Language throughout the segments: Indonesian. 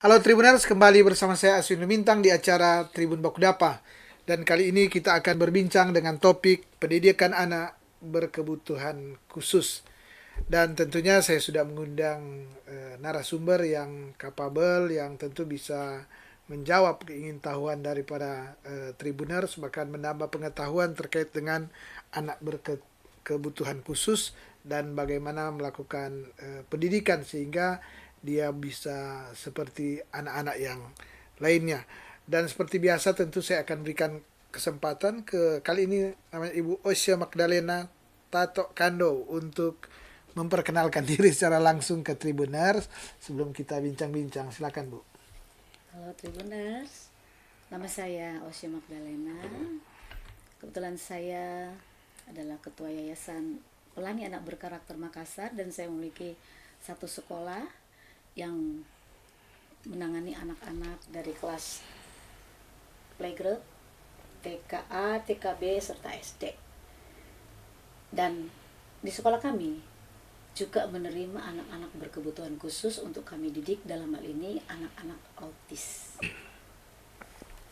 Halo Tribuners, kembali bersama saya Aswin Lumintang di acara Tribun Bakudapa. Dan kali ini kita akan berbincang dengan topik pendidikan anak berkebutuhan khusus. Dan tentunya saya sudah mengundang narasumber yang kapabel, yang tentu bisa menjawab keingintahuan daripada Tribuners, bahkan menambah pengetahuan terkait dengan anak berkebutuhan khusus dan bagaimana melakukan pendidikan sehingga dia bisa seperti anak-anak yang lainnya. Dan seperti biasa tentu saya akan berikan kesempatan ke kali ini namanya Ibu Osya Magdalena Tato Kando untuk memperkenalkan diri secara langsung ke Tribuners sebelum kita bincang-bincang. Silakan Bu. Halo Tribuners, nama saya Osya Magdalena. Kebetulan saya adalah Ketua Yayasan Pelangi Anak Berkarakter Makassar dan saya memiliki satu sekolah yang menangani anak-anak dari kelas playgroup, TKA, TKB, serta SD. Dan di sekolah kami juga menerima anak-anak berkebutuhan khusus untuk kami didik, dalam hal ini anak-anak autis.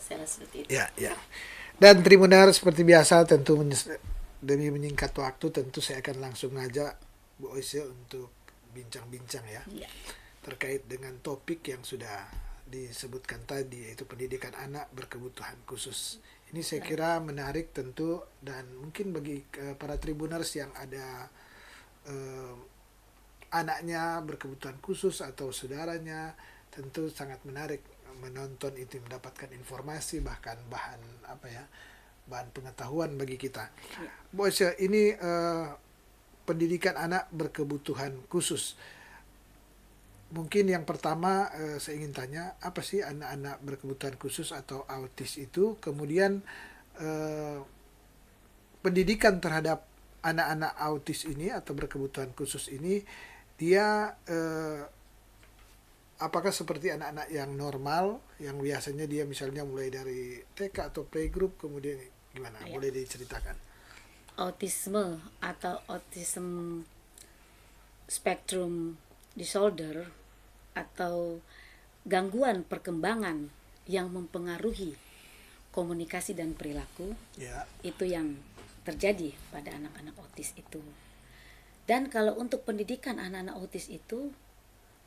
Saya rasa seperti itu. Ya, ya. Dan Tribuners seperti biasa tentu demi menyingkat waktu tentu saya akan langsung ngajak Bu Osya untuk bincang-bincang ya. Ya. Terkait dengan topik yang sudah disebutkan tadi, yaitu pendidikan anak berkebutuhan khusus. Ini saya kira menarik tentu, dan mungkin bagi para tribuners yang ada anaknya berkebutuhan khusus atau saudaranya, tentu sangat menarik menonton itu, mendapatkan informasi bahkan bahan pengetahuan bagi kita. Bos, ini pendidikan anak berkebutuhan khusus. Mungkin yang pertama saya ingin tanya, apa sih anak-anak berkebutuhan khusus atau autis itu? Kemudian pendidikan terhadap anak-anak autis ini atau berkebutuhan khusus ini, dia apakah seperti anak-anak yang normal, yang biasanya dia misalnya mulai dari TK atau playgroup, kemudian gimana? Ya. Boleh diceritakan? Autisme atau autism spectrum disorder atau gangguan perkembangan yang mempengaruhi komunikasi dan perilaku, Ya. itu yang terjadi pada anak-anak autis itu. Dan kalau untuk pendidikan anak-anak autis itu,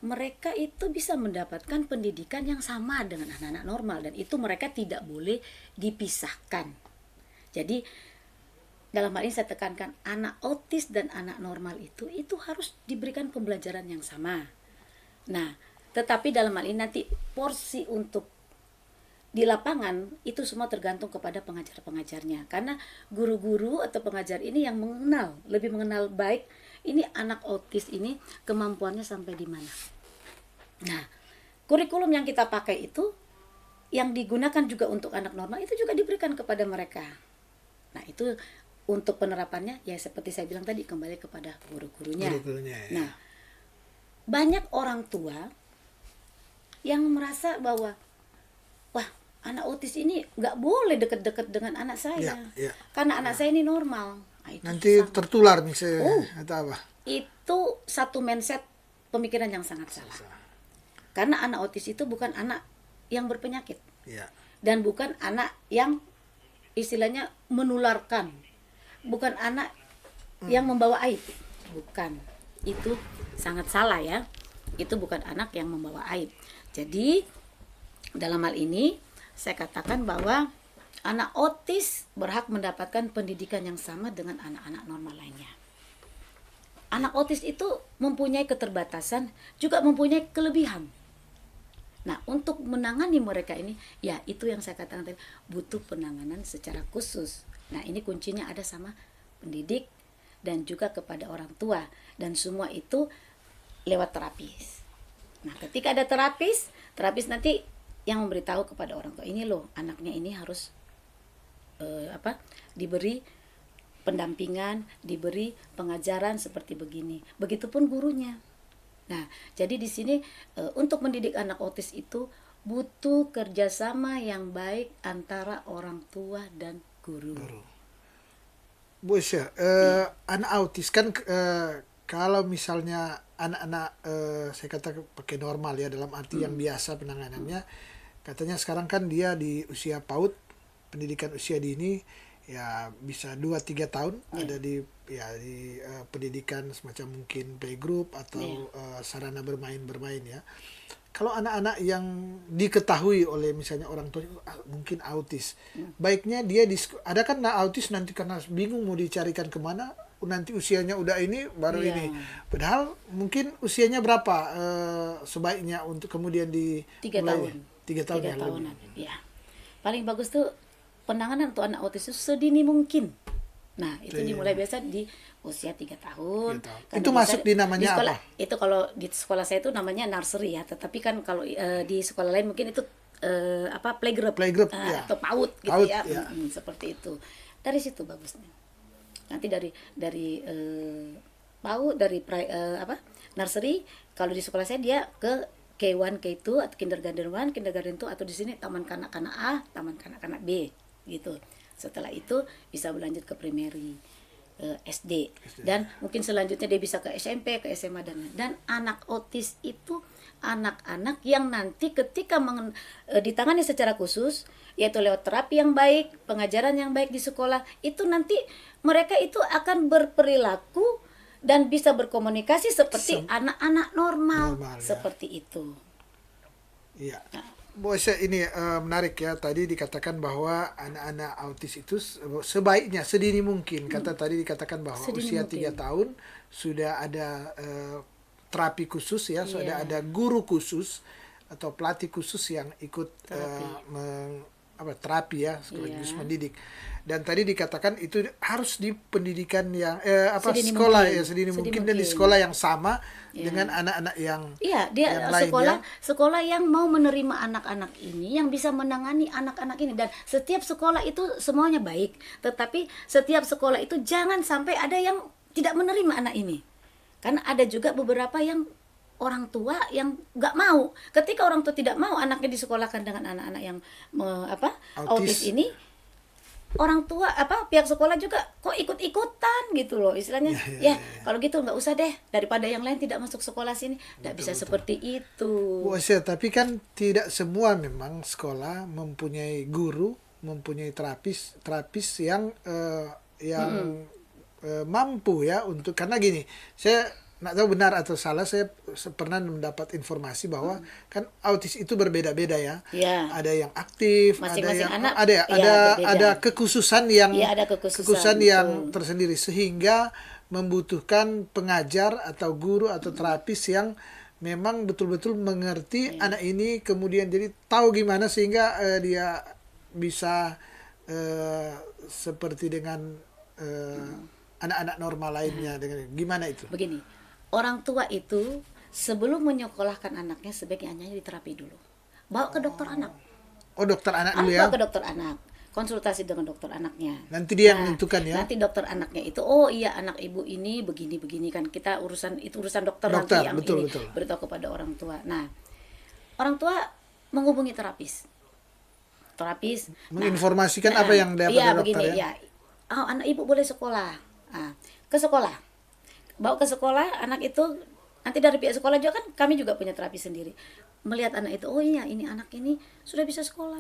mereka itu bisa mendapatkan pendidikan yang sama dengan anak-anak normal, dan itu mereka tidak boleh dipisahkan. Jadi dalam hal ini saya tekankan, anak autis dan anak normal itu harus diberikan pembelajaran yang sama. Nah, tetapi dalam hal ini nanti porsi untuk di lapangan itu semua tergantung kepada pengajar-pengajarnya, karena guru-guru atau pengajar ini yang lebih mengenal baik ini anak autis ini kemampuannya sampai di mana. Nah, kurikulum yang kita pakai itu yang digunakan juga untuk anak normal itu juga diberikan kepada mereka. Nah, itu untuk penerapannya ya seperti saya bilang tadi, kembali kepada guru-gurunya. Guru-gurunya ya. Nah, banyak orang tua yang merasa bahwa wah, anak autis ini nggak boleh deket-deket dengan anak saya, Ya. karena anak saya ini normal. Nah, itu Nanti tertular misalnya atau apa? itu satu mindset, pemikiran yang sangat salah. Karena anak autis itu bukan anak yang berpenyakit, Ya. dan bukan anak yang istilahnya menularkan, bukan anak yang membawa aib, bukan. Itu sangat salah ya. Itu bukan anak yang membawa aib. Jadi dalam hal ini saya katakan bahwa anak autis berhak mendapatkan pendidikan yang sama dengan anak-anak normal lainnya. Anak autis itu mempunyai keterbatasan, juga mempunyai kelebihan. Nah, untuk menangani mereka ini, ya itu yang saya katakan tadi, butuh penanganan secara khusus. Nah, ini kuncinya ada sama pendidik dan juga kepada orang tua, dan semua itu lewat terapis. Nah, ketika ada terapis nanti yang memberitahu kepada orang tua, ini loh anaknya ini harus diberi pendampingan, diberi pengajaran seperti begini. Begitupun gurunya. Nah, jadi di sini untuk mendidik anak autis itu butuh kerjasama yang baik antara orang tua dan guru. Bu Isya, anak autis kan kalau misalnya anak-anak saya kata pakai normal ya, dalam arti yang biasa penanganannya, katanya sekarang kan dia di usia PAUD, pendidikan usia dini, ya bisa 2-3 tahun ada di pendidikan semacam mungkin playgroup atau sarana bermain ya. Kalau anak-anak yang diketahui oleh misalnya orang tua mungkin autis, baiknya dia ada kan autis nanti karena bingung mau dicarikan kemana, nanti usianya udah ini baru ini, padahal mungkin usianya berapa sebaiknya untuk kemudian di 3 tahun. 3 tahun ya, tahunan. Ya. Paling bagus tuh penanganan untuk anak autis itu sedini mungkin. Nah, itu dimulai biasa di usia 3 tahun. Itu masuk di namanya sekolah, apa? Itu kalau di sekolah saya itu namanya nursery ya, tetapi kan kalau di sekolah lain mungkin itu playgroup ya. atau PAUD gitu PAUD, ya. ya. Seperti itu. Dari situ bagusnya. Nanti dari PAUD, dari nursery, kalau di sekolah saya dia ke K1, K2 atau kindergarten 1, kindergarten 2, atau di sini taman kanak-kanak A, taman kanak-kanak B gitu. Setelah itu bisa berlanjut ke primary, SD, dan mungkin selanjutnya dia bisa ke SMP, ke SMA, dan anak autis itu anak-anak yang nanti ketika ditangani secara khusus, yaitu lewat terapi yang baik, pengajaran yang baik di sekolah, itu nanti mereka itu akan berperilaku dan bisa berkomunikasi seperti anak-anak normal ya. Seperti itu. Iya. Bos, ini menarik ya, tadi dikatakan bahwa anak-anak autis itu sebaiknya sedini mungkin. Tadi dikatakan bahwa sedini usia mungkin. 3 tahun sudah ada terapi khusus ya, sudah ada guru khusus atau pelatih khusus yang ikut terapi ya, sekaligus mendidik. Dan tadi dikatakan itu harus di pendidikan yang sekolah mungkin. Sedini mungkin dan di sekolah yang sama dengan anak-anak yang dia yang sekolah yang mau menerima anak-anak ini, yang bisa menangani anak-anak ini, dan setiap sekolah itu semuanya baik, tetapi setiap sekolah itu jangan sampai ada yang tidak menerima anak ini, karena ada juga beberapa yang orang tua yang nggak mau. Ketika orang tua tidak mau anaknya disekolahkan dengan anak-anak yang autis ini, orang tua pihak sekolah juga kok ikut-ikutan gitu loh istilahnya. Kalau gitu nggak usah deh, daripada yang lain tidak masuk sekolah sini. Nggak bisa seperti itu. Tapi kan tidak semua memang sekolah mempunyai guru, mempunyai terapis yang mampu ya untuk, karena gini, saya nggak tahu benar atau salah, saya pernah mendapat informasi bahwa kan autis itu berbeda-beda ya. Ada yang aktif, masing-masing ada yang anak ada kekhususan yang ada kekhususan yang tersendiri, sehingga membutuhkan pengajar atau guru atau terapis yang memang betul-betul mengerti anak ini, kemudian jadi tahu gimana sehingga dia bisa seperti dengan anak-anak normal lainnya. Dengan gimana itu? Begini, orang tua itu sebelum menyekolahkan anaknya sebaiknya hanya diterapi dulu. Bawa ke dokter anak. Oh, dokter anak dulu ya? Bawa ke dokter anak. Konsultasi dengan dokter anaknya. Nanti dia yang menentukan ya? Nanti dokter anaknya itu, anak ibu ini begini-begini kan. Kita urusan dokter nanti yang betul. Beritahu kepada orang tua. Nah, orang tua menghubungi terapis. Menginformasikan apa yang dapat dari dokter begini, ya. Anak ibu boleh sekolah. Ke sekolah. Bawa ke sekolah, anak itu nanti dari pihak sekolah juga kan, kami juga punya terapi sendiri. Melihat anak itu, ini anak ini sudah bisa sekolah,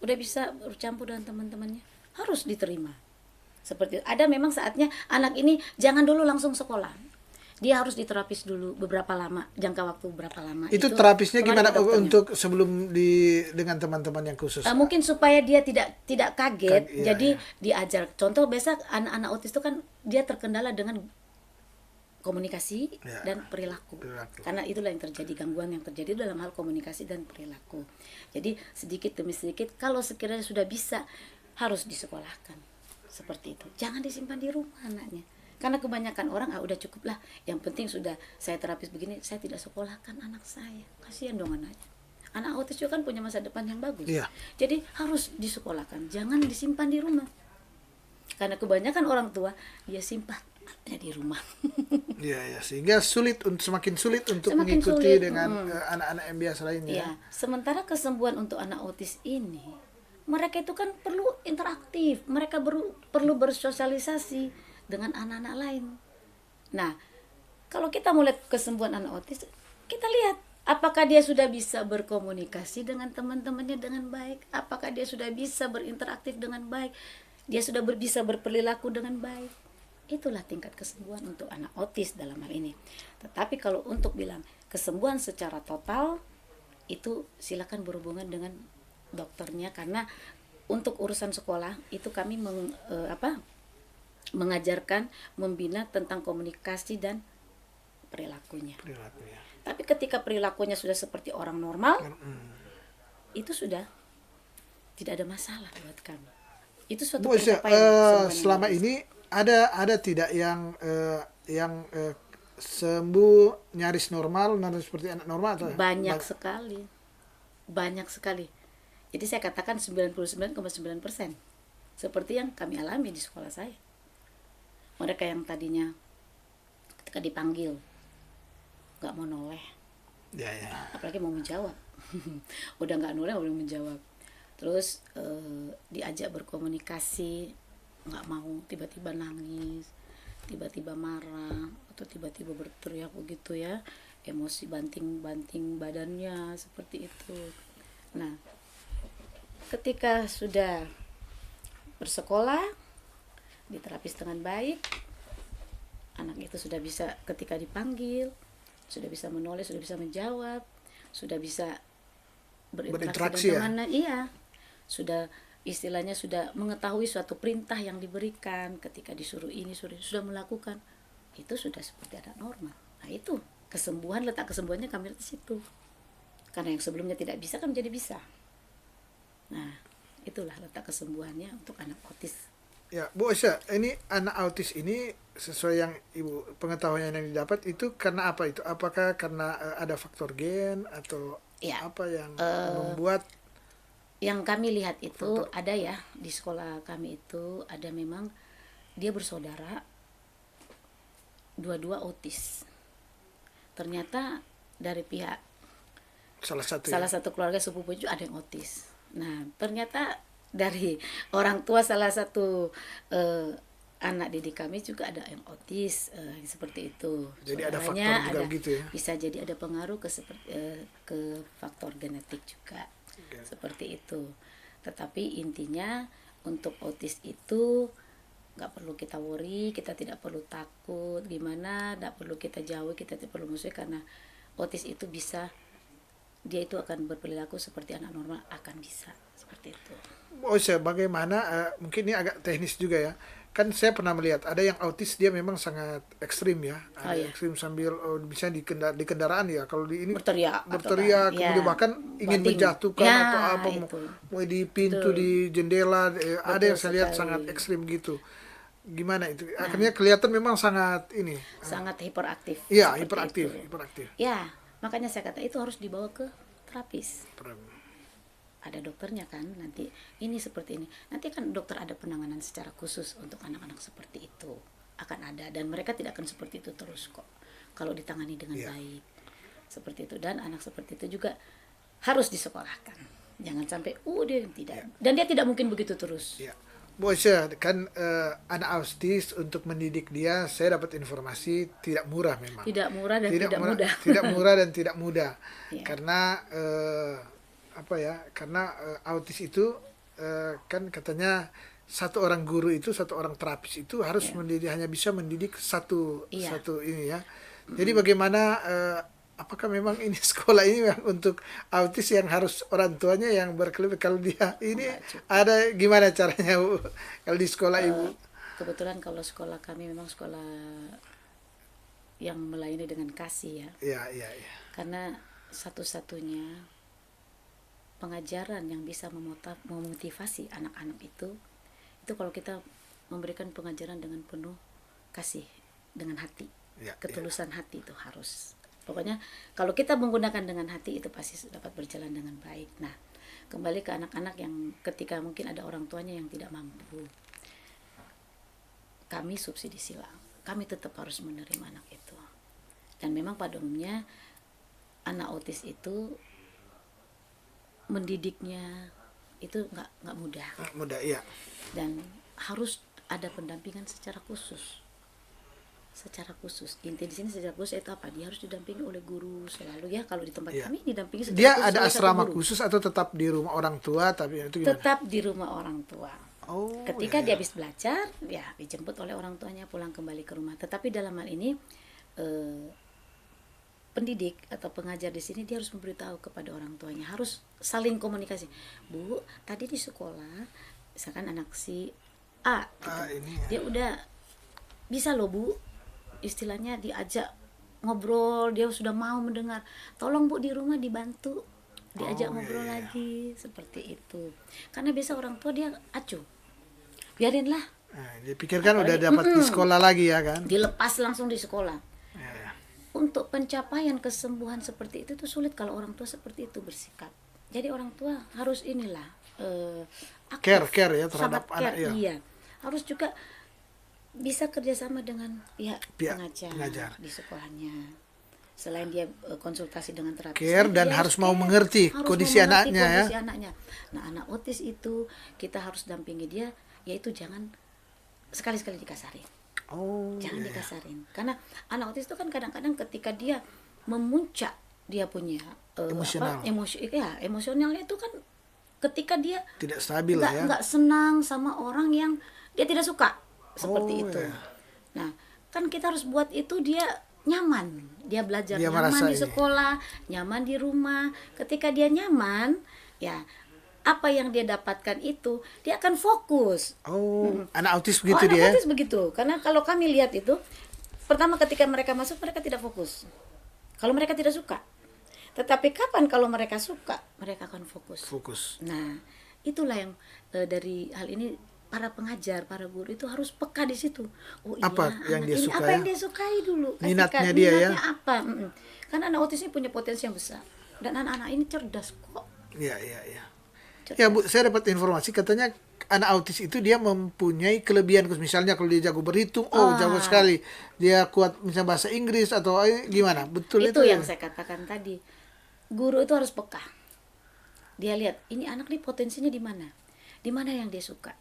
udah bisa bercampur dengan teman-temannya, harus diterima. Seperti itu. Ada memang saatnya anak ini jangan dulu langsung sekolah. Dia harus diterapis dulu beberapa lama, jangka waktu berapa lama. Itu terapisnya gimana untuk sebelum dengan teman-teman yang khusus? Mungkin supaya dia tidak kaget, jadi diajar. Contoh biasa anak-anak autis itu kan dia terkendala dengan komunikasi dan perilaku. Karena itulah yang terjadi, gangguan yang terjadi dalam hal komunikasi dan perilaku. Jadi sedikit demi sedikit, kalau sekiranya sudah bisa, harus disekolahkan. Seperti itu. Jangan disimpan di rumah anaknya. Karena kebanyakan orang udah cukup lah, yang penting sudah saya terapis begini, saya tidak sekolahkan anak saya. Kasihan dong anaknya. Anak autis juga kan punya masa depan yang bagus. Jadi harus disekolahkan, jangan disimpan di rumah. Karena kebanyakan orang tua dia simpan di rumah. Sehingga semakin sulit untuk mengikuti dengan anak-anak yang biasa lainnya. Sementara kesembuhan untuk anak autis ini, mereka itu kan perlu interaktif, mereka perlu bersosialisasi dengan anak-anak lain. Nah, Kalau kita mau lihat kesembuhan anak autis, kita lihat apakah dia sudah bisa berkomunikasi dengan teman-temannya dengan baik, apakah dia sudah bisa berinteraktif dengan baik, dia sudah bisa berperilaku dengan baik. Itulah tingkat kesembuhan untuk anak autis dalam hal ini. Tetapi kalau untuk bilang kesembuhan secara total, itu silakan berhubungan dengan dokternya, karena untuk urusan sekolah itu kami mengajarkan, membina tentang komunikasi dan perilakunya. Tapi ketika perilakunya sudah seperti orang normal, itu sudah tidak ada masalah buat kami. Itu suatu Bu, pencapaian. selama ini ada tidak yang sembuh nyaris normal seperti anak normal atau Banyak sekali. Banyak sekali. Jadi saya katakan 99,9% seperti yang kami alami di sekolah saya. Mereka yang tadinya ketika dipanggil nggak mau noleh, ya. apalagi mau menjawab. Udah nggak noleh, udah menjawab. Terus diajak berkomunikasi nggak mau, tiba-tiba nangis, tiba-tiba marah, atau tiba-tiba berteriak begitu ya, emosi banting-banting badannya seperti itu. Nah, ketika sudah bersekolah, diterapis dengan baik, anak itu sudah bisa ketika dipanggil, sudah bisa menoleh, sudah bisa menjawab, sudah bisa berinteraksi dengan temannya, iya, sudah istilahnya sudah mengetahui suatu perintah yang diberikan, ketika disuruh ini sudah melakukan, itu sudah seperti anak normal. Nah, itu kesembuhan, letak kesembuhannya kami di situ. Karena yang sebelumnya tidak bisa kan menjadi bisa. Nah, itulah letak kesembuhannya untuk anak autis. Ya, Bu Osha, ini anak autis ini sesuai yang Ibu pengetahuan yang didapat itu karena apa itu? Apakah karena ada faktor gen atau ya, apa yang membuat? Yang kami lihat itu ada ya, di sekolah kami itu ada memang dia bersaudara dua-dua autis. Ternyata dari pihak salah satu keluarga sepupu itu ada yang autis. Nah, ternyata dari orang tua salah satu anak didik kami juga ada yang autis, seperti itu. Jadi ada faktor juga gitu ya. Bisa jadi ada pengaruh ke faktor genetik juga. Seperti itu. Tetapi intinya untuk autis itu nggak perlu kita worry, kita tidak perlu takut gimana, nggak perlu kita jauh, kita tidak perlu musuh, karena autis itu bisa, dia itu akan berperilaku seperti anak normal, akan bisa seperti itu. Oh, bagaimana mungkin ini agak teknis juga ya. Kan saya pernah melihat ada yang autis dia memang sangat ekstrim ya. Ada ekstrim sambil bisa di kendaraan ya. Kalau di ini berteriak kemudian bahkan ingin menjatuhkan atau apa, mau di pintu, di jendela, ada yang saya lihat sangat ekstrim gitu. Gimana itu? Akhirnya kelihatan memang sangat ini. Sangat hiperaktif. Iya, hiperaktif. Ya, makanya saya kata itu harus dibawa ke terapis. Ada dokternya kan, nanti ini seperti ini, nanti kan dokter ada penanganan secara khusus untuk anak-anak seperti itu, akan ada, dan mereka tidak akan seperti itu terus kok kalau ditangani dengan baik seperti itu. Dan anak seperti itu juga harus disekolahkan, jangan sampai dia tidak, dan dia tidak mungkin begitu terus. Bu, kan anak autis untuk mendidik dia, saya dapat informasi tidak murah memang. Tidak murah dan tidak mudah. Tidak murah dan tidak mudah. Karena karena autis itu kan katanya satu orang guru itu, satu orang terapis itu harus mendidik, hanya bisa mendidik satu ini ya. Jadi bagaimana apakah memang ini sekolah ini untuk autis yang harus orang tuanya yang berkeliling, kalau dia ini ada gimana caranya Bu kalau di sekolah Ibu? Kebetulan kalau sekolah kami memang sekolah yang melayani dengan kasih ya. Iya. Karena satu-satunya pengajaran yang bisa memotivasi anak-anak itu kalau kita memberikan pengajaran dengan penuh kasih, dengan hati, ketulusan hati itu harus. Pokoknya kalau kita menggunakan dengan hati itu pasti dapat berjalan dengan baik. Nah, kembali ke anak-anak yang ketika mungkin ada orang tuanya yang tidak mampu, kami subsidi silang, kami tetap harus menerima anak itu. Dan memang pada umumnya anak autis itu mendidiknya itu nggak mudah. Mudah, iya. Dan harus ada pendampingan secara khusus. secara khusus. Inti di sini secara khusus itu apa? Dia harus didampingi oleh guru selalu ya. Kalau di tempat Iya. kami didampingi secara Dia khusus ada oleh satu asrama guru. khusus atau tetap di rumah orang tua, tapi itu gimana? Tetap di rumah orang tua. Oh, Ketika ya, dia ya. habis belajar, ya dijemput oleh orang tuanya pulang kembali ke rumah. Tetapi dalam hal ini pendidik atau pengajar di sini dia harus memberitahu kepada orang tuanya, harus saling komunikasi. Bu, tadi di sekolah, misalkan anak si A, gitu. Ini ya. Dia udah bisa loh Bu, istilahnya diajak ngobrol, dia sudah mau mendengar. Tolong Bu di rumah dibantu, diajak ngobrol lagi, seperti itu. Karena biasa orang tua dia acuh, biarinlah, Nah, dia pikirkan udah dapat di sekolah lagi ya kan? dilepas langsung di sekolah. Ya, ya. Untuk pencapaian kesembuhan seperti itu tuh sulit kalau orang tua seperti itu bersikap. Jadi orang tua harus inilah aktif, Care ya terhadap sangat anak care, ya. iya. Harus juga bisa kerjasama dengan pihak Pihak pengajar, pengajar. di sekolahnya. Selain dia konsultasi dengan terapis, Care dan dia harus mau care, mengerti harus kondisi mau mengerti anaknya ya. kondisi anaknya. Nah, anak otis itu kita harus dampingi dia, yaitu jangan sekali-sekali dikasarin. Oh, Jangan ya, ya. dikasarin. Karena anak otis itu kan kadang-kadang ketika dia memuncak dia punya Emosional. emosionalnya itu kan ketika dia Tidak stabil lah ya. nggak senang sama orang yang dia tidak suka seperti Oh, itu. ya. Nah, kan kita harus buat itu dia nyaman, dia belajar Dia nyaman merasa di ini. sekolah, nyaman di rumah. Ketika dia nyaman, ya apa yang dia dapatkan itu dia akan fokus. Oh, anak autis begitu anak dia. Ya? autis begitu. Karena kalau kami lihat itu, pertama ketika mereka masuk mereka tidak fokus. Kalau mereka tidak suka. Tetapi kapan kalau mereka suka, mereka akan fokus. Fokus. Nah, itulah yang dari hal ini para pengajar, para guru itu harus peka di situ. Oh iya, Apa yang anak dia ini suka apa ya? yang dia sukai dulu. Minatnya dia ya? Minatnya apa? Karena anak autis ini punya potensi yang besar. Dan anak-anak ini cerdas kok. Iya, iya, iya. Cerdas. Ya Bu, saya dapat informasi katanya anak autis itu dia mempunyai kelebihan khusus. Misalnya kalau dia jago berhitung, jago sekali. Dia kuat misalnya bahasa Inggris atau gimana? Betul Itu itu yang ya? saya katakan tadi. Guru itu harus peka. Dia lihat, ini anak nih potensinya di mana? Di mana yang dia suka?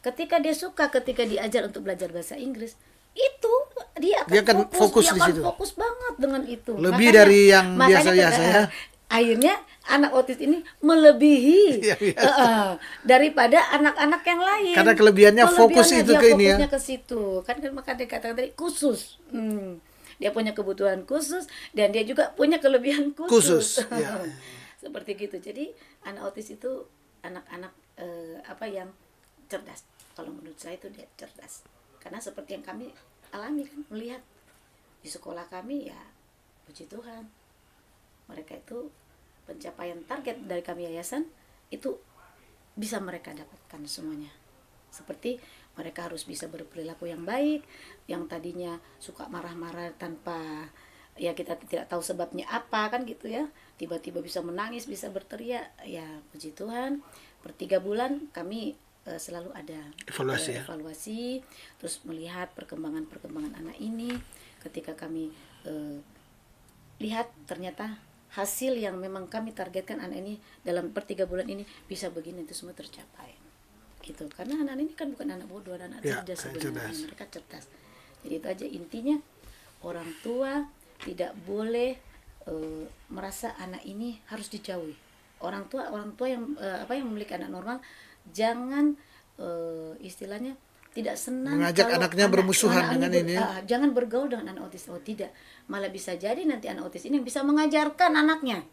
Ketika dia suka, ketika diajar untuk belajar bahasa Inggris, itu dia akan fokus dia di akan situ. fokus banget dengan itu. Lebih dari yang biasa-biasa ya. Akhirnya anak autis ini melebihi Iya, biasa. daripada anak-anak yang lain. Karena kelebihannya fokus itu dia ke ini ya. fokusnya ke situ. Kan maka dia katakan tadi khusus. Dia punya kebutuhan khusus dan dia juga punya kelebihan Khusus, khusus. ya. Seperti gitu. Jadi anak autis itu anak-anak yang cerdas. Kalau menurut saya itu dia cerdas. Karena seperti yang kami alami kan, melihat di sekolah kami ya, puji Tuhan, mereka itu pencapaian target dari kami yayasan itu bisa mereka dapatkan semuanya. Seperti mereka harus bisa berperilaku yang baik, yang tadinya suka marah-marah tanpa ya kita tidak tahu sebabnya apa kan gitu ya, tiba-tiba bisa menangis, bisa berteriak, ya puji Tuhan. Per 3 bulan kami selalu ada evaluasi, terus melihat perkembangan anak ini. Ketika kami lihat ternyata hasil yang memang kami targetkan anak ini dalam per 3 bulan ini bisa begini, itu semua tercapai gitu. Karena anak ini kan bukan anak bodoh, anak cerdas sebenarnya, mereka cerdas. Jadi itu aja intinya, orang tua tidak boleh merasa anak ini harus dijauhi. Orang tua yang yang memiliki anak normal jangan istilahnya tidak senang mengajak kalau anaknya bermusuhan dengan ini. Jangan bergaul dengan anak autis. Oh tidak, malah bisa jadi nanti anak autis ini bisa mengajarkan anaknya,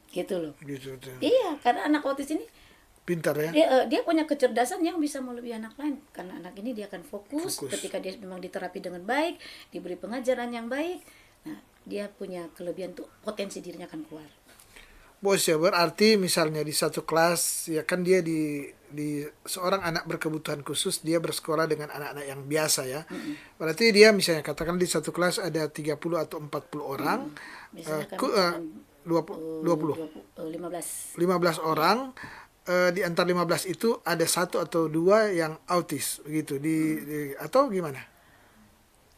gitu loh. Gitu. Iya, karena anak autis ini pintar ya. Dia punya kecerdasan yang bisa melebihi anak lain. Karena anak ini dia akan fokus. Ketika dia memang diterapi dengan baik, diberi pengajaran yang baik, nah dia punya kelebihan tuh, potensi dirinya akan keluar. Bos ya, berarti misalnya di satu kelas ya kan dia di seorang anak berkebutuhan khusus, dia bersekolah dengan anak-anak yang biasa ya. Berarti dia misalnya katakan di satu kelas ada 30 atau 40 orang. Misalnya 15 orang, di antara 15 itu ada 1 atau 2 yang autis begitu atau gimana?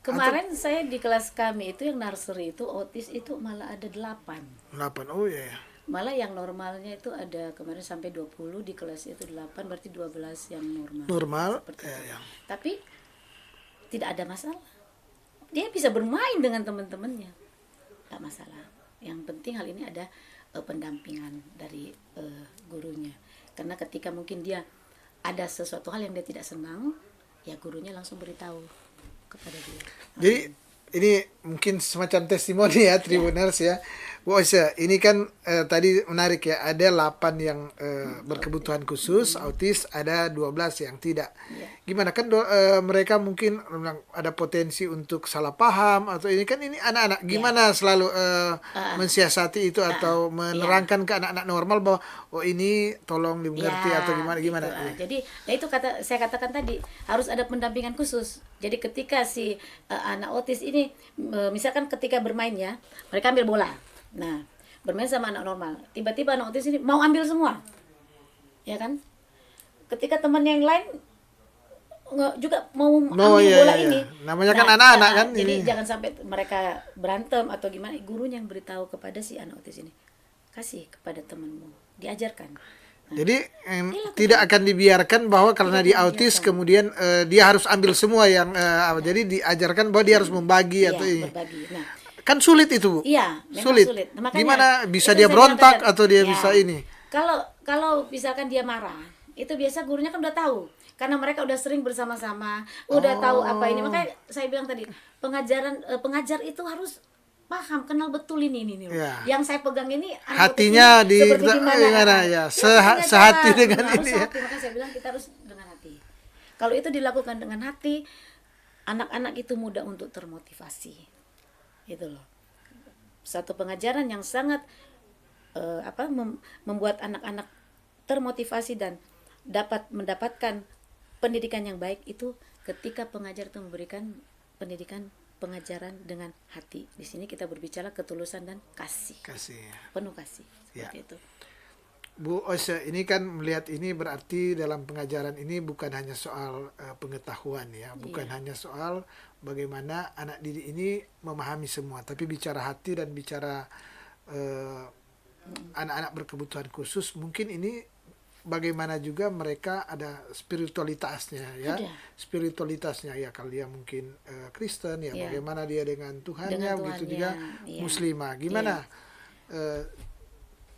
Kemarin saya di kelas kami itu yang nursery itu autis itu malah ada 8. 8. Oh ya. Malah yang normalnya itu ada kemarin sampai 20, di kelas itu 8, berarti 12 yang normal. Normal. Tapi tidak ada masalah. dia bisa bermain dengan teman-temannya, nggak masalah. Yang penting hal ini ada pendampingan dari gurunya, karena ketika mungkin dia ada sesuatu hal yang dia tidak senang, ya gurunya langsung beritahu kepada dia. Jadi ini mungkin semacam testimoni ya Tribuners ya. Wah, ini kan tadi menarik ya, ada 8 yang berkebutuhan khusus autis, ada 12 yang tidak. Gimana kan mereka mungkin ada potensi untuk salah paham, atau ini kan ini anak-anak, gimana selalu mensiasati itu atau menerangkan ke anak-anak normal bahwa oh ini tolong dimengerti atau gimana gitu. Jadi ya itu saya katakan tadi, harus ada pendampingan khusus. Jadi ketika si anak autis ini misalkan ketika bermain ya, mereka ambil bola. Nah, bermain sama anak normal. Tiba-tiba anak autis ini mau ambil semua. Ya kan? Ketika teman yang lain juga mau ambil bola ini. Namanya kan anak-anak kan. Jadi ini. jangan sampai mereka berantem atau gimana. Gurunya yang beritahu kepada si anak autis ini. Kasih kepada temanmu. Diajarkan. Nah, jadi tidak akan dibiarkan bahwa karena dia autis kemudian dia harus ambil semua yang jadi diajarkan bahwa dia harus membagi atau ini. Berbagi. Nah, kan sulit itu, Bu. Iya, sulit. Nah, makanya, gimana bisa dia berontak atau dia bisa ini? Kalau misalkan dia marah, itu biasa gurunya kan udah tahu. Karena mereka udah sering bersama-sama, udah tahu apa ini. Makanya saya bilang tadi, pengajar itu harus paham, kenal betul ini. Ya. Yang saya pegang ini hatinya ini seperti gimana ya, sehati dengan harus ini ya. Makanya saya bilang kita harus dengan hati. Kalau itu dilakukan dengan hati, anak-anak itu mudah untuk termotivasi. Gitu loh. Satu pengajaran yang sangat membuat anak-anak termotivasi dan dapat mendapatkan pendidikan yang baik itu ketika pengajar itu memberikan pengajaran dengan hati. Di sini kita berbicara ketulusan dan kasih. Penuh kasih. Seperti itu. Bu Ose, ini kan melihat ini berarti dalam pengajaran ini bukan hanya soal pengetahuan ya, bukan hanya soal bagaimana anak didik ini memahami semua, tapi bicara hati dan bicara anak-anak berkebutuhan khusus, mungkin ini bagaimana juga mereka ada spiritualitasnya ya. Spiritualitasnya ya, kalau dia mungkin Kristen ya, bagaimana dia dengan Tuhannya, begitu juga Muslimah. Gimana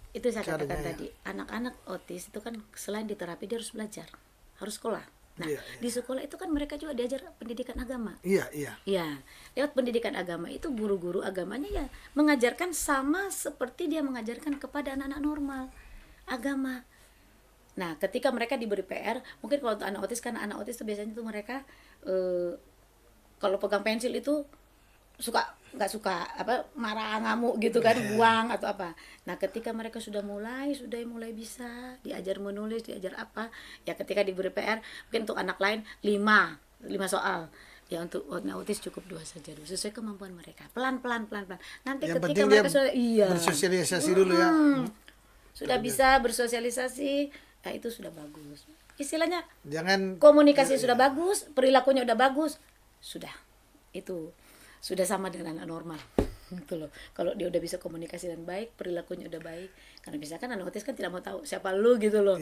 itu saya katakan tadi, anak-anak autis itu kan selain di terapi dia harus belajar, harus sekolah. Nah, di sekolah itu kan mereka juga diajar pendidikan agama. Iya, lewat pendidikan agama itu guru-guru agamanya ya mengajarkan sama seperti dia mengajarkan kepada anak-anak normal agama. Nah, ketika mereka diberi PR, mungkin kalau untuk anak autis, kan anak autis itu biasanya tuh mereka kalau pegang pensil itu nggak suka marah, ngamuk gitu kan, buang atau apa. Nah, ketika mereka sudah mulai bisa diajar menulis, diajar apa ya, ketika diberi PR mungkin untuk anak lain 5 soal ya, untuk autis cukup 2 saja dulu, sesuai kemampuan mereka, pelan. Nanti yang ketika mereka sudah bersosialisasi dulu ya, sudah bisa bersosialisasi, nah itu sudah bagus, istilahnya jangan komunikasi sudah bagus, perilakunya udah bagus, itu sudah sama dengan anak normal gitu loh. Kalau dia udah bisa komunikasi dengan baik, perilakunya udah baik. Karena misalkan anak autis kan tidak mau tahu siapa lu gitu loh.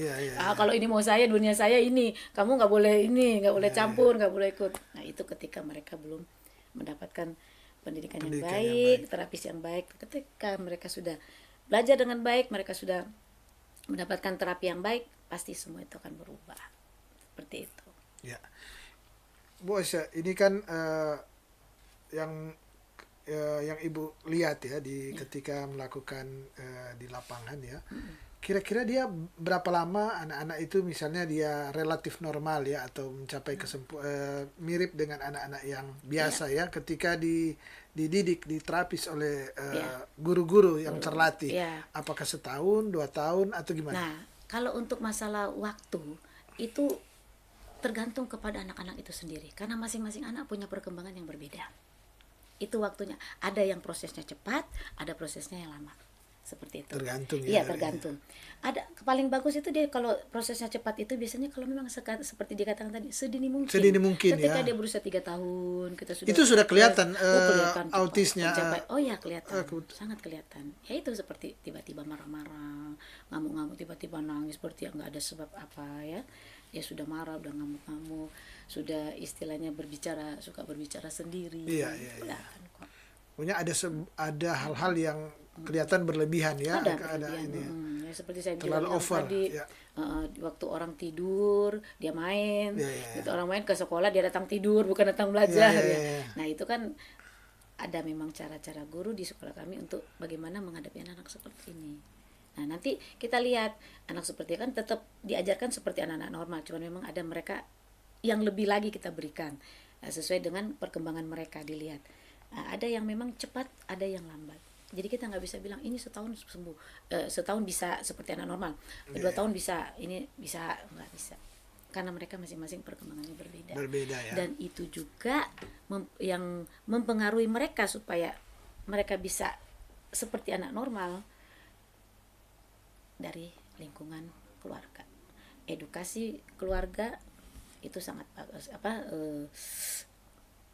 Kalau ini mau saya, dunia saya ini, kamu nggak boleh ini, nggak boleh campur, nggak boleh ikut. Nah, itu ketika mereka belum mendapatkan pendidikan yang baik, terapis yang baik. Ketika mereka sudah belajar dengan baik, mereka sudah mendapatkan terapi yang baik, pasti semua itu akan berubah. Seperti itu. Ya. Bu Aisyah, ini kan yang Ibu lihat ya ketika melakukan di lapangan ya, kira-kira dia berapa lama anak-anak itu misalnya dia relatif normal ya, atau mencapai mirip dengan anak-anak yang biasa ya, ketika dididik, diterapis oleh guru-guru yang terlatih, apakah setahun, 2 tahun atau gimana? Nah, kalau untuk masalah waktu itu tergantung kepada anak-anak itu sendiri, karena masing-masing anak punya perkembangan yang berbeda. Itu waktunya, ada yang prosesnya cepat, ada prosesnya yang lama. seperti itu. Tergantung Iya, ya. tergantung. Ada paling bagus itu dia kalau prosesnya cepat itu biasanya kalau memang seperti dikatakan tadi sedini mungkin. Sedini mungkin Ketika ya. dia berusia 3 tahun, kita sudah Itu sudah kelihatan kelihatan cepat autisnya. mencapai. Oh ya, kelihatan. Sangat kelihatan. Ya itu seperti tiba-tiba marah-marah, ngamuk-ngamuk, tiba-tiba nangis seperti nggak ada sebab apa ya. Dia sudah marah, udah ngamuk-ngamuk, sudah istilahnya suka berbicara sendiri. Iya, iya, iya. Kelihatan kok. Punya ada hal-hal yang kelihatan berlebihan ya. Ada Ada berlebihan. ini. Ya, seperti saya Terlalu bilang over, tadi, ya. waktu orang tidur dia main, Ya, ya, ya. waktu orang main ke sekolah dia datang tidur bukan datang belajar. Ya, ya, Ya. ya. Nah itu kan ada memang cara-cara guru di sekolah kami untuk bagaimana menghadapi anak-anak seperti ini. Nah nanti kita lihat anak seperti kan tetap diajarkan seperti anak-anak normal, cuman memang ada mereka yang lebih lagi kita berikan sesuai dengan perkembangan mereka dilihat. Ada yang memang cepat, ada yang lambat. Jadi kita nggak bisa bilang ini setahun sembuh, setahun bisa seperti anak normal, 2 tahun bisa, ini bisa, nggak bisa, karena mereka masing-masing perkembangannya berbeda. Berbeda ya. Dan itu juga yang mempengaruhi mereka supaya mereka bisa seperti anak normal dari lingkungan keluarga, edukasi keluarga itu sangat bagus.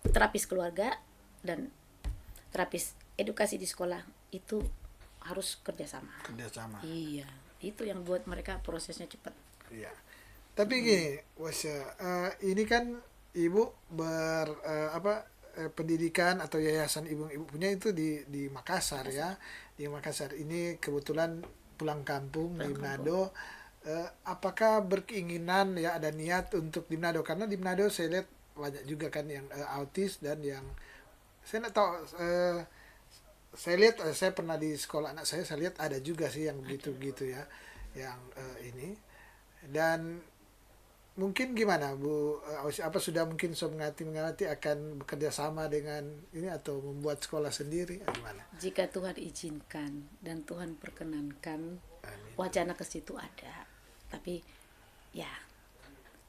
Terapis keluarga dan terapis edukasi di sekolah itu harus kerjasama. Iya, itu yang buat mereka prosesnya cepat. Iya. Tapi gini, Wasya, ini kan ibu pendidikan atau yayasan ibu punya itu di Makassar ya. Di Makassar ini kebetulan pulang kampung di Manado. Apakah berkeinginan ya ada niat untuk di Manado, karena di Manado saya lihat banyak juga kan yang autis dan yang saya nggak tahu, saya lihat saya pernah di sekolah anak saya lihat ada juga sih yang begitu ya yang ini. Dan mungkin gimana Bu, apa sudah mungkin mengati akan bekerja sama dengan ini atau membuat sekolah sendiri atau gimana? Jika Tuhan izinkan dan Tuhan perkenankan, Amin. wacana ke situ ada. Tapi ya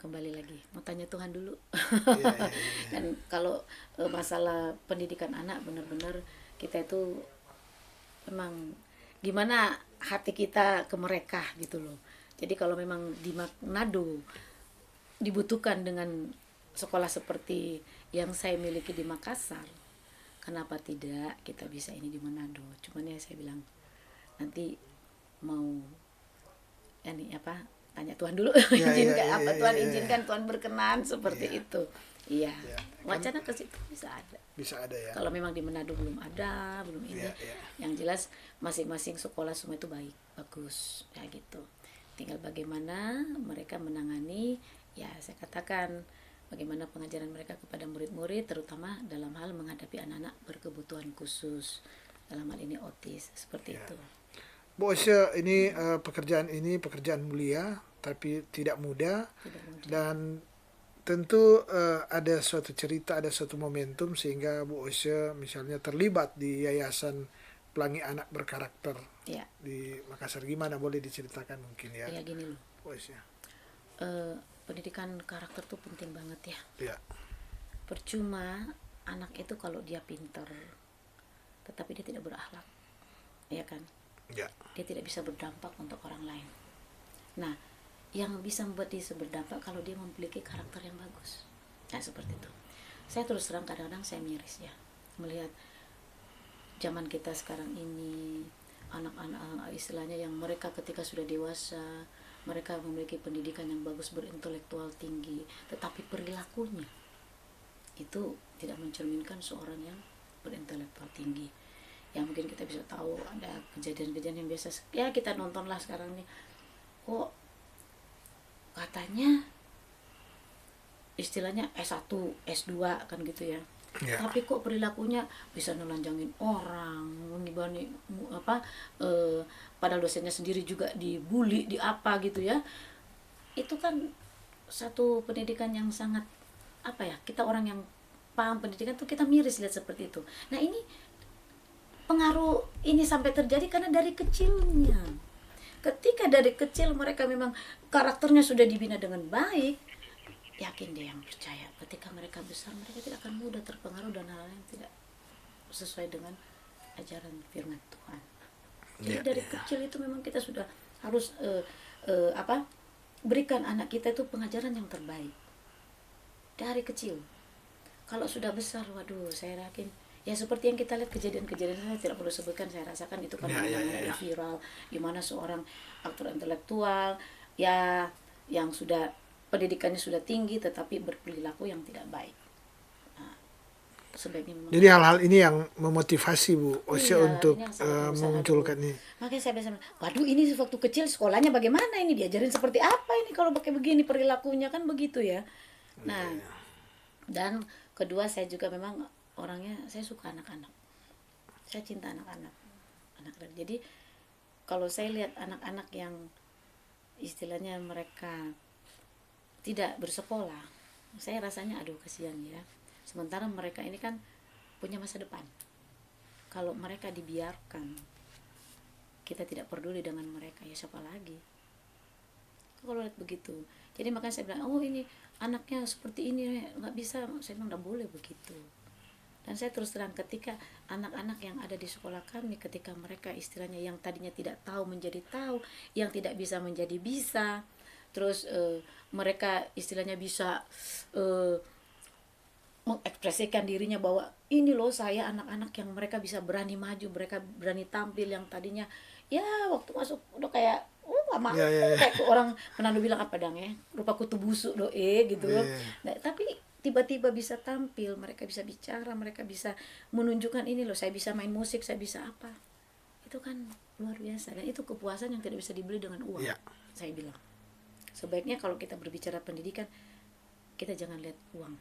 kembali lagi mau tanya Tuhan dulu. Ya. Dan kalau masalah pendidikan anak benar-benar kita itu memang gimana hati kita ke mereka gitu loh. Jadi kalau memang di Manado dibutuhkan dengan sekolah seperti yang saya miliki di Makassar, kenapa tidak kita bisa ini di Manado? Cuman ya saya bilang nanti mau tanya Tuhan dulu. Tuhan izinkan, Tuhan berkenan seperti itu. Iya. Ya. Wacana ke situ bisa ada. Bisa ada ya. Kalau memang di Manado belum ini. Ya. Yang jelas masing-masing sekolah semua itu baik, bagus, ya gitu. Tinggal bagaimana mereka menangani, ya saya katakan bagaimana pengajaran mereka kepada murid-murid, terutama dalam hal menghadapi anak-anak berkebutuhan khusus, dalam hal ini autis, seperti itu. Bu Osya, ini pekerjaan mulia tapi tidak mudah. Dan tentu ada suatu cerita, ada suatu momentum sehingga Bu Osya misalnya terlibat di Yayasan Pelangi Anak Berkarakter di Makassar. Gimana, boleh diceritakan mungkin ya? Ya gini loh, Bu Osya. pendidikan karakter tuh penting banget ya. Ya. Percuma anak itu kalau dia pintar tetapi dia tidak berakhlak, ya kan? Ya. Dia tidak bisa berdampak untuk orang lain. Nah, yang bisa membuat dia berdampak kalau dia memiliki karakter yang bagus. Nah, seperti itu. Saya terus terang kadang-kadang saya miris ya melihat zaman kita sekarang ini, anak-anak istilahnya yang mereka ketika sudah dewasa, mereka memiliki pendidikan yang bagus, berintelektual tinggi, tetapi perilakunya itu tidak mencerminkan seorang yang berintelektual tinggi. Yang mungkin kita bisa tahu ada kejadian-kejadian yang biasa ya kita nontonlah sekarang nih, kok katanya istilahnya S1, S2 kan gitu ya. Tapi kok perilakunya bisa nelanjangin orang, ngibani padahal dosennya sendiri juga dibully, di apa gitu ya. Itu kan satu pendidikan yang sangat kita orang yang paham pendidikan tuh kita miris lihat seperti itu. Nah, ini pengaruh ini sampai terjadi karena dari kecilnya. Ketika dari kecil mereka memang karakternya sudah dibina dengan baik, yakin deh yang percaya ketika mereka besar mereka tidak akan mudah terpengaruh dan hal-hal yang tidak sesuai dengan ajaran firman Tuhan. Jadi Iya, dari iya. kecil itu memang kita sudah harus berikan anak kita itu pengajaran yang terbaik dari kecil. Kalau sudah besar, waduh, saya yakin ya seperti yang kita lihat kejadian-kejadian, saya tidak perlu sebutkan, saya rasakan itu kan Iya, iya, iya, mana-mana iya. viral, gimana seorang aktor intelektual ya yang sudah pendidikannya sudah tinggi tetapi berperilaku yang tidak baik. Nah, sebaiknya memang Jadi hal-hal ini yang memotivasi Bu Osya iya, untuk ini yang sangat menyesal. Aduh, memunculkan ini. makanya saya biasa, waduh ini waktu kecil sekolahnya bagaimana ini, diajarin seperti apa ini kalau pakai begini perilakunya, kan begitu ya. Nah, dan kedua saya juga memang orangnya, saya suka anak-anak, saya cinta anak-anak, jadi kalau saya lihat anak-anak yang istilahnya mereka tidak bersekolah, saya rasanya aduh kasihan ya, sementara mereka ini kan punya masa depan. Kalau mereka dibiarkan, kita tidak peduli dengan mereka, ya siapa lagi kalau lihat begitu. Jadi makanya saya bilang, oh ini anaknya seperti ini, nggak bisa, saya bilang nggak boleh begitu. Dan saya terus terang, ketika anak-anak yang ada di sekolah kami, ketika mereka istilahnya yang tadinya tidak tahu menjadi tahu, yang tidak bisa menjadi bisa, terus mereka istilahnya bisa mengekspresikan dirinya bahwa ini loh saya anak-anak yang mereka bisa berani maju, mereka berani tampil, yang tadinya ya waktu masuk udah kayak nggak mau, Iya, iya, iya. kayak orang Fernando bilang apa dang ya, rupa kutu busuk gitu loh. Iya. Nah, tapi tiba-tiba bisa tampil, mereka bisa bicara, mereka bisa menunjukkan ini loh saya bisa main musik, saya bisa apa, itu kan luar biasa, dan itu kepuasan yang tidak bisa dibeli dengan uang. Iya. Saya bilang sebaiknya kalau kita berbicara pendidikan, kita jangan lihat uang,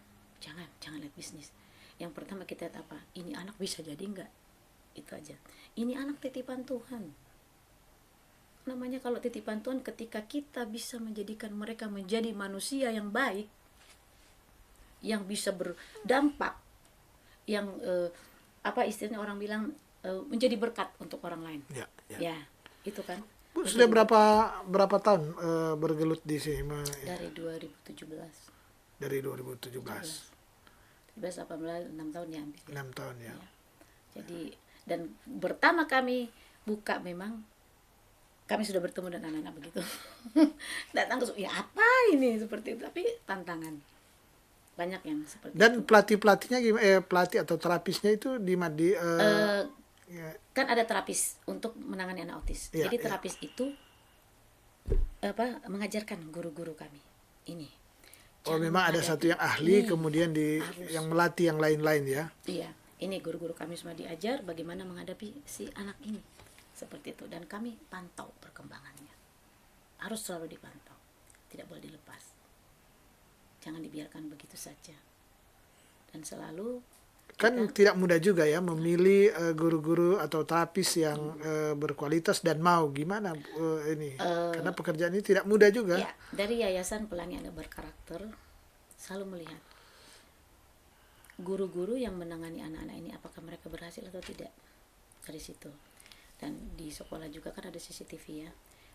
jangan lihat bisnis. Yang pertama kita lihat apa, ini anak bisa jadi enggak, itu aja. Ini anak titipan Tuhan, namanya kalau titipan Tuhan, ketika kita bisa menjadikan mereka menjadi manusia yang baik, yang bisa berdampak, yang apa istilahnya orang bilang menjadi berkat untuk orang lain. Ya, ya. Ya, itu kan. Bu sudah berapa tahun bergelut di sini? Dari 2017. Dari 2017. 17, 18, 6 tahun ya hampir. 6 tahun ya. Ya. Jadi, dan pertama kami buka memang kami sudah bertemu dengan anak-anak begitu. Datang ke ya apa ini seperti itu, tapi tantangan. Banyak yang seperti Dan itu. pelatih-pelatihnya gimana? Pelatih atau terapisnya itu di ya. Kan ada terapis untuk menangani anak autis. Ya, Jadi ya. terapis itu mengajarkan guru-guru kami ini. Oh, memang ada satu yang Nih, ahli, kemudian harus. yang melatih yang lain-lain ya. Iya, ini guru-guru kami semua diajar bagaimana menghadapi si anak ini. Seperti itu, dan kami pantau perkembangannya. Harus selalu dipantau. Tidak boleh dilepas. Jangan dibiarkan begitu saja. Dan selalu Kan tidak mudah juga ya memilih guru-guru atau terapis yang berkualitas dan mau gimana ini. Karena pekerjaan ini tidak mudah juga. ya, dari Yayasan Pelangi Anak Berkarakter selalu melihat guru-guru yang menangani anak-anak ini apakah mereka berhasil atau tidak, dari situ. Dan di sekolah juga kan ada CCTV ya,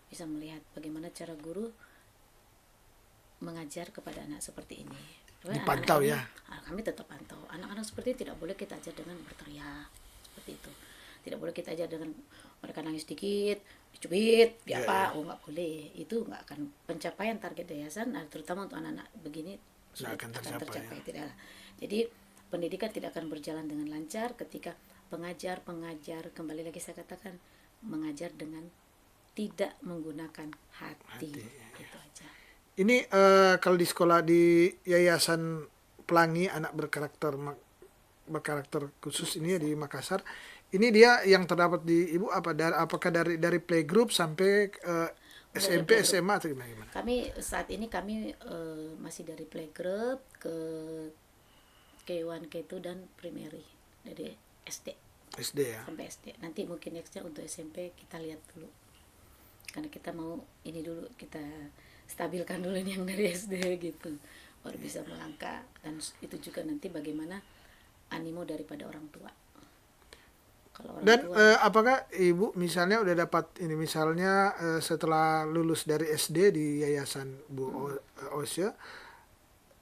bisa melihat bagaimana cara guru mengajar kepada anak seperti ini. Dipantau anak-anak ya. ini, kami tetap pantau. Anak-anak seperti ini tidak boleh kita ajar dengan berteriak seperti itu. Tidak boleh kita ajar dengan mereka nangis dikit, dicubit, apa, oh nggak boleh. Itu nggak akan pencapaian target yayasan, terutama untuk anak-anak begini sudah akan akan tercapai, tercapai. Tidak. Jadi pendidikan tidak akan berjalan dengan lancar ketika pengajar kembali lagi saya katakan mengajar dengan tidak menggunakan hati. Itu aja. Ini kalau di sekolah di Yayasan Pelangi Anak Berkarakter Khusus ini ya, di Makassar. Ini dia yang terdapat di Ibu apa apakah dari playgroup sampai SMP, SMA atau gimana? Kami saat ini masih dari playgroup ke K1, K2 dan primary, dari SD SD ya. sampai SD. Nanti mungkin nextnya untuk SMP kita lihat dulu. Karena kita mau ini dulu, kita stabilkan dulu yang dari SD gitu, baru bisa melangkah. Dan itu juga nanti bagaimana animo daripada orang tua. Kalau orang Dan tua, apakah Ibu misalnya udah dapat ini misalnya setelah lulus dari SD di Yayasan Bu Osya,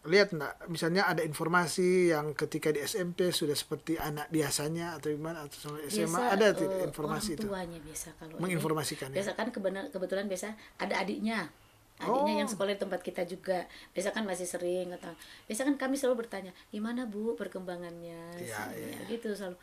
lihat nggak, misalnya ada informasi yang ketika di SMP sudah seperti anak biasanya atau gimana, atau sama SMA Biasa ada tidak orang informasi itu tuanya biasa kalau menginformasikan ini, ya? biasa kan kebetulan biasa ada adiknya yang Oh, sekolah di tempat kita juga, biasa kan masih sering kata, biasa kan kami selalu bertanya gimana Bu perkembangannya iya, sini iya, ya, gitu selalu.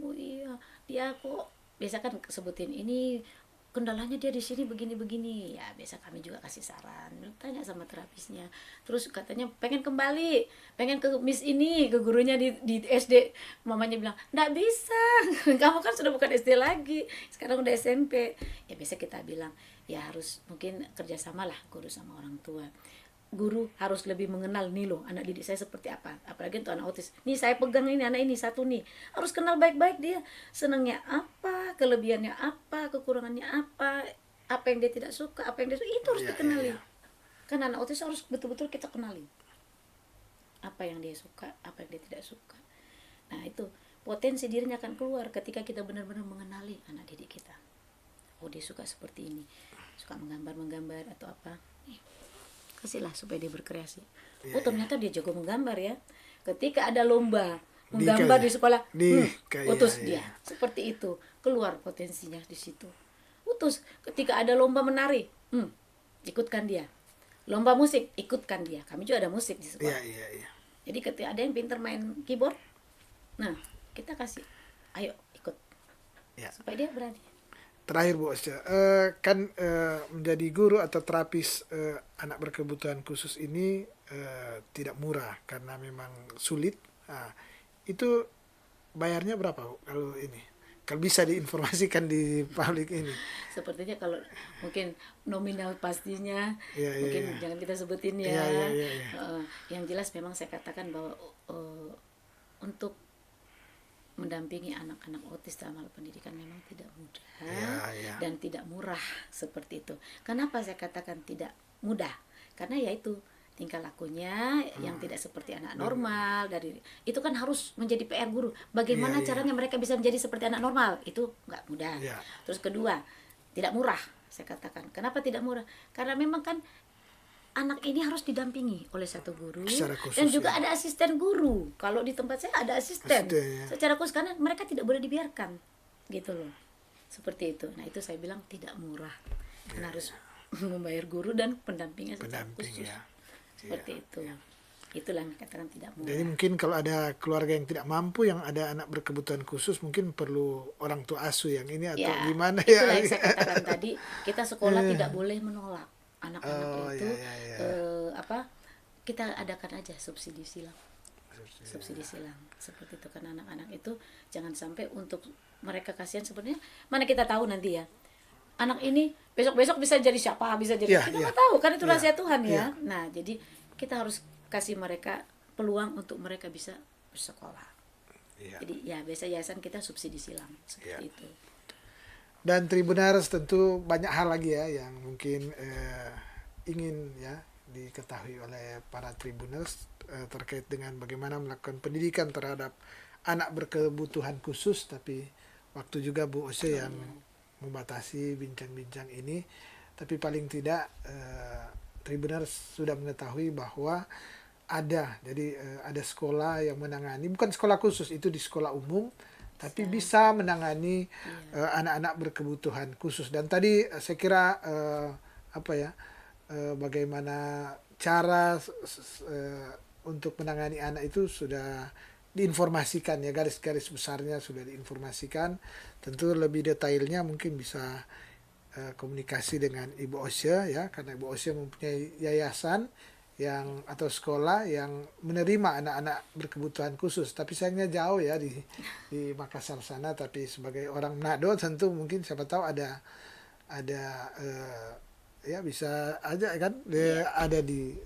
Oh iya, dia kok biasa kan sebutin ini kendalanya dia di sini begini-begini ya, biasa kami juga kasih saran, tanya sama terapisnya, terus katanya pengen ke Miss ini, ke gurunya di SD. Mamanya bilang nggak bisa, kamu kan sudah bukan SD lagi, sekarang udah SMP. Ya biasa kita bilang ya harus mungkin kerjasama lah guru sama orang tua. Guru harus lebih mengenal nih loh anak didik saya seperti apa, apalagi untuk anak autis nih, saya pegang ini anak ini satu nih, harus kenal baik-baik dia senangnya apa, kelebihannya apa, kekurangannya apa yang dia tidak suka, apa yang dia suka, itu harus iya, dikenali. iya, Kan anak autis harus betul-betul kita kenali apa yang dia suka, apa yang dia tidak suka. Nah itu potensi dirinya akan keluar ketika kita benar-benar mengenali anak didik kita. Oh dia suka seperti ini, suka menggambar atau apa, kasihlah supaya dia berkreasi. iya, Oh ternyata dia jago menggambar ya. Ketika ada lomba menggambar di sekolah, kayak utus iya, dia seperti itu, keluar potensinya di situ. Utus ketika ada lomba menari, ikutkan dia. Lomba musik, ikutkan dia. Kami juga ada musik di iya, sekolah. iya, iya. Jadi ketika ada yang pintar main keyboard, nah kita kasih, ayo ikut, Ya. supaya dia berani. Terakhir Bu Osce, kan menjadi guru atau terapis anak berkebutuhan khusus ini tidak murah karena memang sulit. Nah, itu bayarnya berapa Bu, kalau ini? Kalau bisa diinformasikan di publik ini. Sepertinya kalau mungkin nominal pastinya Iya, iya, mungkin iya. jangan kita sebutin ya. Iya, iya, iya, iya. Yang jelas memang saya katakan bahwa untuk mendampingi anak-anak autis dalam hal pendidikan memang tidak mudah Iya, iya. dan tidak murah seperti itu. Kenapa saya katakan tidak mudah? Karena yaitu tingkah lakunya yang tidak seperti anak normal, dari itu kan harus menjadi PR guru. Bagaimana Iya, iya. caranya mereka bisa menjadi seperti anak normal? Itu nggak mudah. Iya. Terus kedua, tidak murah. Saya katakan, kenapa tidak murah? Karena memang kan anak ini harus didampingi oleh satu guru Secara khusus, dan juga ya. ada asisten guru. Kalau di tempat saya ada asisten Asisten, ya. secara khusus karena mereka tidak boleh dibiarkan, gitu loh. Seperti itu. Nah itu saya bilang tidak murah. Karena harus membayar guru dan pendampingnya secara Pendamping khusus. ya. Seperti itu. Itulah yang katakan tidak murah. Jadi mungkin kalau ada keluarga yang tidak mampu, yang ada anak berkebutuhan khusus, mungkin perlu orang tua asuh yang ini atau Ya, gimana itulah ya. yang saya katakan tadi, kita sekolah tidak boleh menolak anak-anak Oh, itu. ya, ya, ya. Kita adakan aja subsidi silang seperti itu, kan anak-anak itu jangan sampai untuk mereka kasihan. Sebenarnya mana kita tahu nanti ya anak ini besok-besok bisa jadi siapa, bisa jadi Ya, kita ya. nggak tahu kan, itu Ya, rahasia Tuhan ya. ya. Nah jadi kita harus kasih mereka peluang untuk mereka bisa bersekolah. Iya. Jadi ya biasa yayasan kita subsidi silang seperti Ya. itu. Dan Tribuners tentu banyak hal lagi ya yang mungkin ingin ya diketahui oleh para Tribuners terkait dengan bagaimana melakukan pendidikan terhadap anak berkebutuhan khusus, tapi waktu juga Bu Ose yang membatasi bincang-bincang ini. Tapi paling tidak Tribuners sudah mengetahui bahwa ada sekolah yang menangani, bukan sekolah khusus, itu di sekolah umum, tapi bisa menangani anak-anak berkebutuhan khusus. Dan tadi saya kira bagaimana cara untuk menangani anak itu sudah diinformasikan ya, garis-garis besarnya sudah diinformasikan. Tentu lebih detailnya mungkin bisa komunikasi dengan Ibu Osce ya, karena Ibu Osce mempunyai yayasan yang atau sekolah yang menerima anak-anak berkebutuhan khusus, tapi sayangnya jauh ya di Makassar sana. Tapi sebagai orang Manado tentu mungkin siapa tahu ada ya bisa aja kan ada di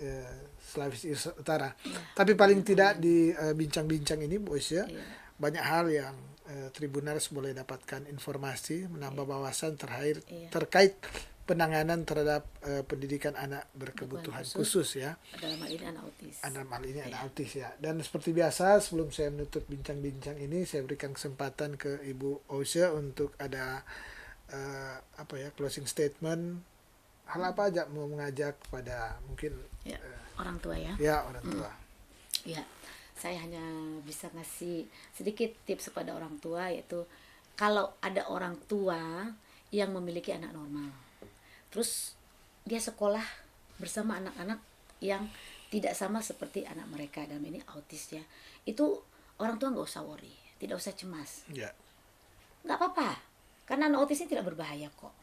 Sulawesi Utara. Tapi paling tidak di bincang-bincang ini Bu Osce banyak hal yang Tribuners boleh dapatkan informasi, menambah wawasan terkait penanganan terhadap pendidikan anak berkebutuhan khusus ya. Dalam hal ini anak autis. Dalam hal ini anak autis ya. Dan seperti biasa sebelum saya menutup bincang-bincang ini, saya berikan kesempatan ke Ibu Osce untuk ada closing statement hal apa aja mau mengajak pada mungkin Ya, orang tua ya. ya orang tua. Ya, saya hanya bisa ngasih sedikit tips kepada orang tua, yaitu kalau ada orang tua yang memiliki anak normal, terus dia sekolah bersama anak-anak yang tidak sama seperti anak mereka, dalam ini autis ya, itu orang tua nggak usah worry, tidak usah cemas, Ya. nggak apa-apa, karena anak autis ini tidak berbahaya kok.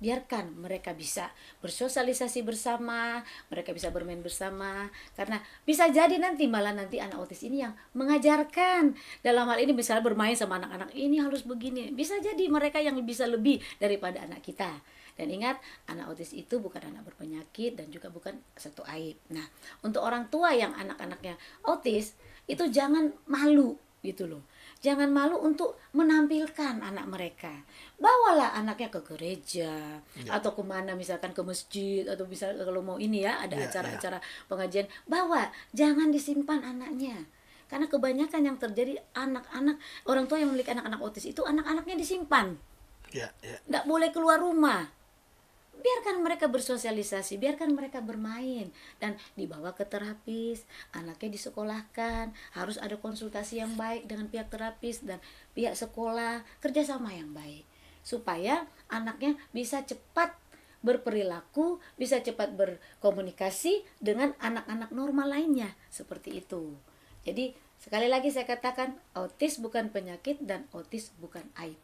Biarkan mereka bisa bersosialisasi bersama, mereka bisa bermain bersama, karena bisa jadi malah nanti anak autis ini yang mengajarkan. Dalam hal ini misalnya bermain sama anak-anak ini harus begini, bisa jadi mereka yang bisa lebih daripada anak kita. Dan ingat, anak autis itu bukan anak berpenyakit dan juga bukan satu aib. Nah, untuk orang tua yang anak-anaknya autis, itu jangan malu gitu loh. Jangan malu untuk menampilkan anak mereka. Bawalah anaknya ke gereja atau kemana, misalkan ke masjid, atau bisa kalau mau ini ya ada acara-acara pengajian, bawa, jangan disimpan anaknya. Karena kebanyakan yang terjadi anak-anak, orang tua yang memiliki anak-anak autis itu anak-anaknya disimpan, nggak boleh keluar rumah. Biarkan mereka bersosialisasi, biarkan mereka bermain, dan dibawa ke terapis, anaknya disekolahkan, harus ada konsultasi yang baik dengan pihak terapis dan pihak sekolah, kerjasama yang baik, supaya anaknya bisa cepat berperilaku, bisa cepat berkomunikasi dengan anak-anak normal lainnya, seperti itu. Jadi sekali lagi saya katakan, autis bukan penyakit dan autis bukan aib.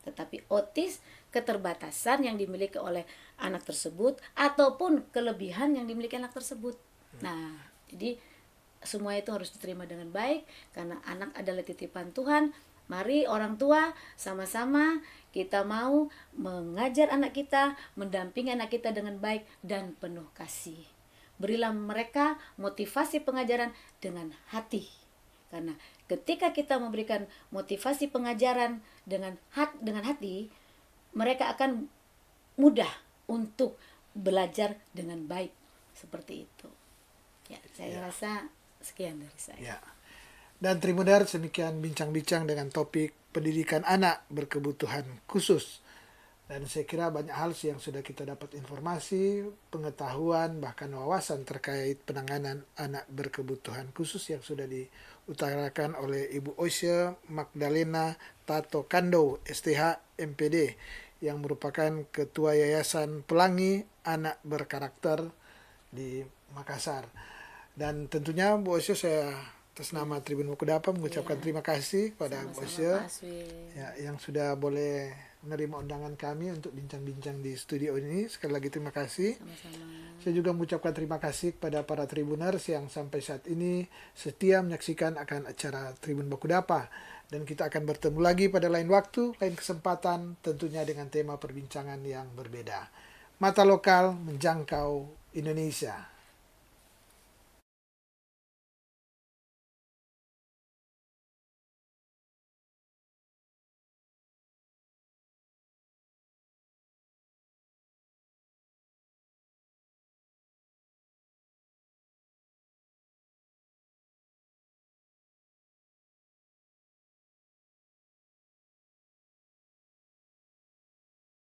Tetapi autis keterbatasan yang dimiliki oleh anak tersebut ataupun kelebihan yang dimiliki anak tersebut. Nah, jadi semua itu harus diterima dengan baik karena anak adalah titipan Tuhan. Mari orang tua sama-sama kita mau mengajar anak kita, mendampingi anak kita dengan baik dan penuh kasih. Berilah mereka motivasi pengajaran dengan hati. Karena ketika kita memberikan motivasi pengajaran dengan hati, mereka akan mudah untuk belajar dengan baik, seperti itu. Ya, saya rasa sekian dari saya. Ya. Dan Tribuners, demikian bincang-bincang dengan topik pendidikan anak berkebutuhan khusus. Dan saya kira banyak hal yang sudah kita dapat informasi, pengetahuan, bahkan wawasan terkait penanganan anak berkebutuhan khusus yang sudah diutarakan oleh Ibu Oisha Magdalena Tato Kando, STH MPD, yang merupakan Ketua Yayasan Pelangi Anak Berkarakter di Makassar. Dan tentunya Bu Oisha, saya atas nama Tribun Bukudapa mengucapkan terima kasih kepada Bu Oisha ya, yang sudah boleh menerima undangan kami untuk bincang-bincang di studio ini. Sekali lagi terima kasih. Sama-sama. Saya juga mengucapkan terima kasih kepada para Tribuners yang sampai saat ini setia menyaksikan akan acara Tribun Bukudapa. Dan kita akan bertemu lagi pada lain waktu, lain kesempatan, tentunya dengan tema perbincangan yang berbeda. Mata lokal menjangkau Indonesia.